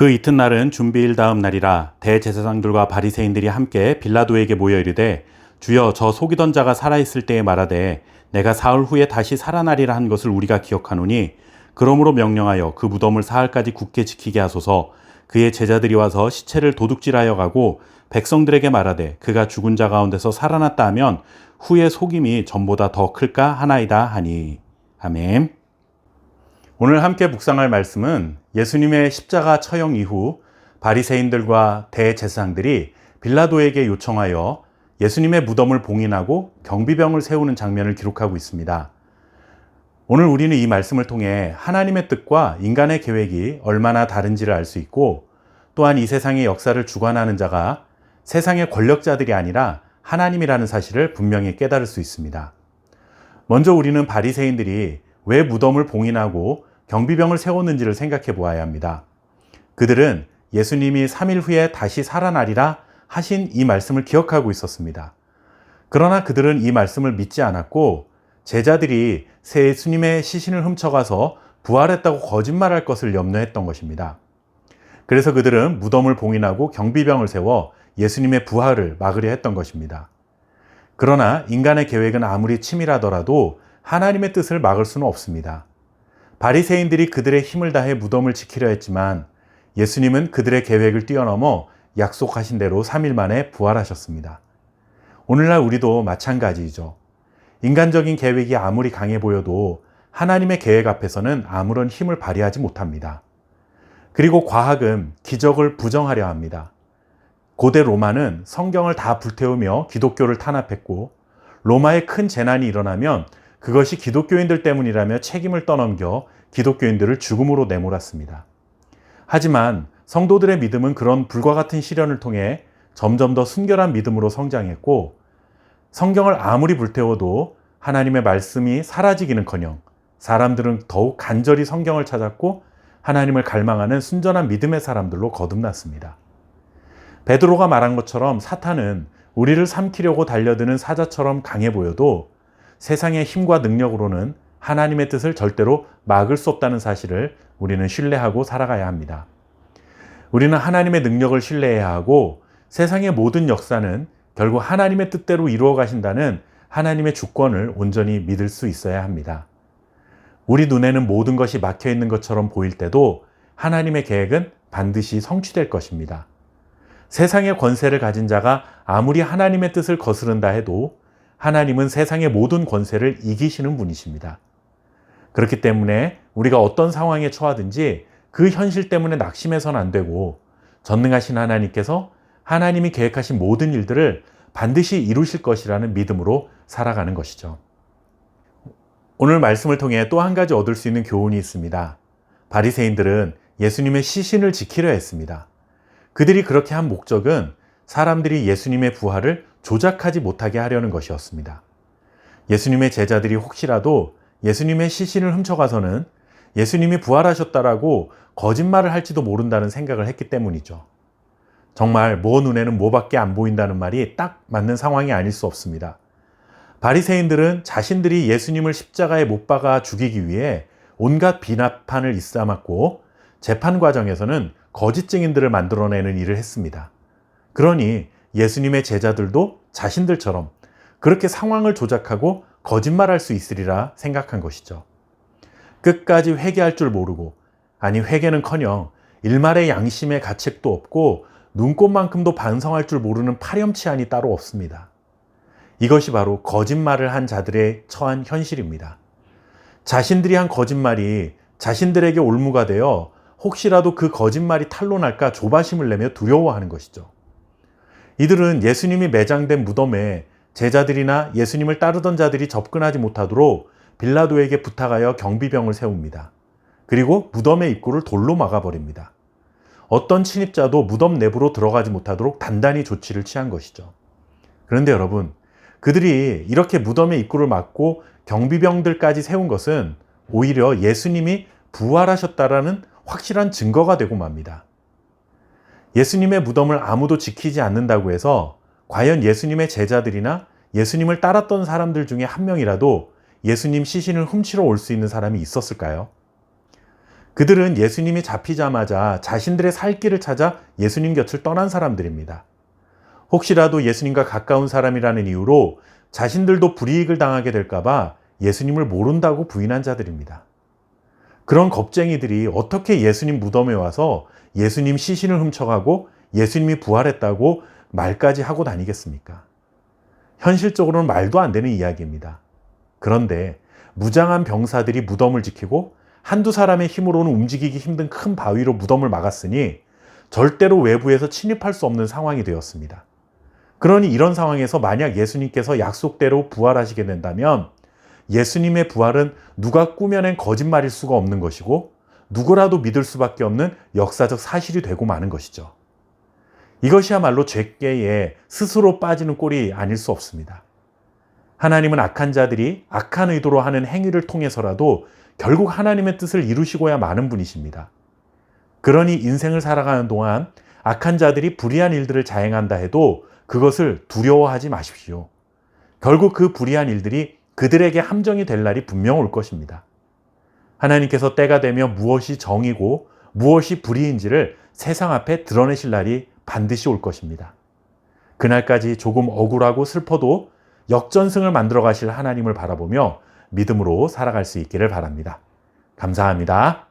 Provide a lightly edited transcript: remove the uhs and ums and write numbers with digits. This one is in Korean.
그 이튿날은 준비일 다음 날이라 대제사장들과 바리새인들이 함께 빌라도에게 모여 이르되 주여 저 속이던 자가 살아있을 때에 말하되 내가 사흘 후에 다시 살아나리라 한 것을 우리가 기억하노니 그러므로 명령하여 그 무덤을 사흘까지 굳게 지키게 하소서. 그의 제자들이 와서 시체를 도둑질하여 가고 백성들에게 말하되 그가 죽은 자 가운데서 살아났다 하면 후에 속임이 전보다 더 클까 하나이다 하니. 아멘. 오늘 함께 묵상할 말씀은 예수님의 십자가 처형 이후 바리새인들과 대제사장들이 빌라도에게 요청하여 예수님의 무덤을 봉인하고 경비병을 세우는 장면을 기록하고 있습니다. 오늘 우리는 이 말씀을 통해 하나님의 뜻과 인간의 계획이 얼마나 다른지를 알 수 있고, 또한 이 세상의 역사를 주관하는 자가 세상의 권력자들이 아니라 하나님이라는 사실을 분명히 깨달을 수 있습니다. 먼저 우리는 바리새인들이 왜 무덤을 봉인하고 경비병을 세웠는지를 생각해 보아야 합니다. 그들은 예수님이 3일 후에 다시 살아나리라 하신 이 말씀을 기억하고 있었습니다. 그러나 그들은 이 말씀을 믿지 않았고 제자들이 예수님의 시신을 훔쳐가서 부활했다고 거짓말할 것을 염려했던 것입니다. 그래서 그들은 무덤을 봉인하고 경비병을 세워 예수님의 부활을 막으려 했던 것입니다. 그러나 인간의 계획은 아무리 치밀하더라도 하나님의 뜻을 막을 수는 없습니다. 바리새인들이 그들의 힘을 다해 무덤을 지키려 했지만 예수님은 그들의 계획을 뛰어넘어 약속하신 대로 3일 만에 부활하셨습니다. 오늘날 우리도 마찬가지이죠. 인간적인 계획이 아무리 강해 보여도 하나님의 계획 앞에서는 아무런 힘을 발휘하지 못합니다. 그리고 과학은 기적을 부정하려 합니다. 고대 로마는 성경을 다 불태우며 기독교를 탄압했고, 로마에 큰 재난이 일어나면 그것이 기독교인들 때문이라며 책임을 떠넘겨 기독교인들을 죽음으로 내몰았습니다. 하지만 성도들의 믿음은 그런 불과 같은 시련을 통해 점점 더 순결한 믿음으로 성장했고, 성경을 아무리 불태워도 하나님의 말씀이 사라지기는커녕 사람들은 더욱 간절히 성경을 찾았고 하나님을 갈망하는 순전한 믿음의 사람들로 거듭났습니다. 베드로가 말한 것처럼 사탄은 우리를 삼키려고 달려드는 사자처럼 강해 보여도 세상의 힘과 능력으로는 하나님의 뜻을 절대로 막을 수 없다는 사실을 우리는 신뢰하고 살아가야 합니다. 우리는 하나님의 능력을 신뢰해야 하고 세상의 모든 역사는 결국 하나님의 뜻대로 이루어 가신다는 하나님의 주권을 온전히 믿을 수 있어야 합니다. 우리 눈에는 모든 것이 막혀 있는 것처럼 보일 때도 하나님의 계획은 반드시 성취될 것입니다. 세상의 권세를 가진 자가 아무리 하나님의 뜻을 거스른다 해도 하나님은 세상의 모든 권세를 이기시는 분이십니다. 그렇기 때문에 우리가 어떤 상황에 처하든지 그 현실 때문에 낙심해서는 안 되고 전능하신 하나님께서 하나님이 계획하신 모든 일들을 반드시 이루실 것이라는 믿음으로 살아가는 것이죠. 오늘 말씀을 통해 또 한 가지 얻을 수 있는 교훈이 있습니다. 바리새인들은 예수님의 시신을 지키려 했습니다. 그들이 그렇게 한 목적은 사람들이 예수님의 부활을 조작하지 못하게 하려는 것이었습니다. 예수님의 제자들이 혹시라도 예수님의 시신을 훔쳐가서는 예수님이 부활하셨다라고 거짓말을 할지도 모른다는 생각을 했기 때문이죠. 정말 뭐 눈에는 뭐밖에 안 보인다는 말이 딱 맞는 상황이 아닐 수 없습니다. 바리새인들은 자신들이 예수님을 십자가에 못 박아 죽이기 위해 온갖 비난판을 일삼았고 재판 과정에서는 거짓 증인들을 만들어내는 일을 했습니다. 그러니 예수님의 제자들도 자신들처럼 그렇게 상황을 조작하고 거짓말할 수 있으리라 생각한 것이죠. 끝까지 회개할 줄 모르고, 아니 회개는커녕 일말의 양심의 가책도 없고 눈꽃만큼도 반성할 줄 모르는 파렴치한이 따로 없습니다. 이것이 바로 거짓말을 한 자들의 처한 현실입니다. 자신들이 한 거짓말이 자신들에게 올무가 되어 혹시라도 그 거짓말이 탄로날까 조바심을 내며 두려워하는 것이죠. 이들은 예수님이 매장된 무덤에 제자들이나 예수님을 따르던 자들이 접근하지 못하도록 빌라도에게 부탁하여 경비병을 세웁니다. 그리고 무덤의 입구를 돌로 막아버립니다. 어떤 침입자도 무덤 내부로 들어가지 못하도록 단단히 조치를 취한 것이죠. 그런데 여러분, 그들이 이렇게 무덤의 입구를 막고 경비병들까지 세운 것은 오히려 예수님이 부활하셨다라는 확실한 증거가 되고 맙니다. 예수님의 무덤을 아무도 지키지 않는다고 해서 과연 예수님의 제자들이나 예수님을 따랐던 사람들 중에 한 명이라도 예수님 시신을 훔치러 올 수 있는 사람이 있었을까요? 그들은 예수님이 잡히자마자 자신들의 살 길을 찾아 예수님 곁을 떠난 사람들입니다. 혹시라도 예수님과 가까운 사람이라는 이유로 자신들도 불이익을 당하게 될까봐 예수님을 모른다고 부인한 자들입니다. 그런 겁쟁이들이 어떻게 예수님 무덤에 와서 예수님 시신을 훔쳐가고 예수님이 부활했다고 말까지 하고 다니겠습니까? 현실적으로는 말도 안 되는 이야기입니다. 그런데 무장한 병사들이 무덤을 지키고 한두 사람의 힘으로는 움직이기 힘든 큰 바위로 무덤을 막았으니 절대로 외부에서 침입할 수 없는 상황이 되었습니다. 그러니 이런 상황에서 만약 예수님께서 약속대로 부활하시게 된다면 예수님의 부활은 누가 꾸며낸 거짓말일 수가 없는 것이고 누구라도 믿을 수밖에 없는 역사적 사실이 되고 마는 것이죠. 이것이야말로 죄께에 스스로 빠지는 꼴이 아닐 수 없습니다. 하나님은 악한 자들이 악한 의도로 하는 행위를 통해서라도 결국 하나님의 뜻을 이루시고야 마는 분이십니다. 그러니 인생을 살아가는 동안 악한 자들이 불의한 일들을 자행한다 해도 그것을 두려워하지 마십시오. 결국 그 불의한 일들이 그들에게 함정이 될 날이 분명 올 것입니다. 하나님께서 때가 되면 무엇이 정이고 무엇이 불의인지를 세상 앞에 드러내실 날이 반드시 올 것입니다. 그날까지 조금 억울하고 슬퍼도 역전승을 만들어 가실 하나님을 바라보며 믿음으로 살아갈 수 있기를 바랍니다. 감사합니다.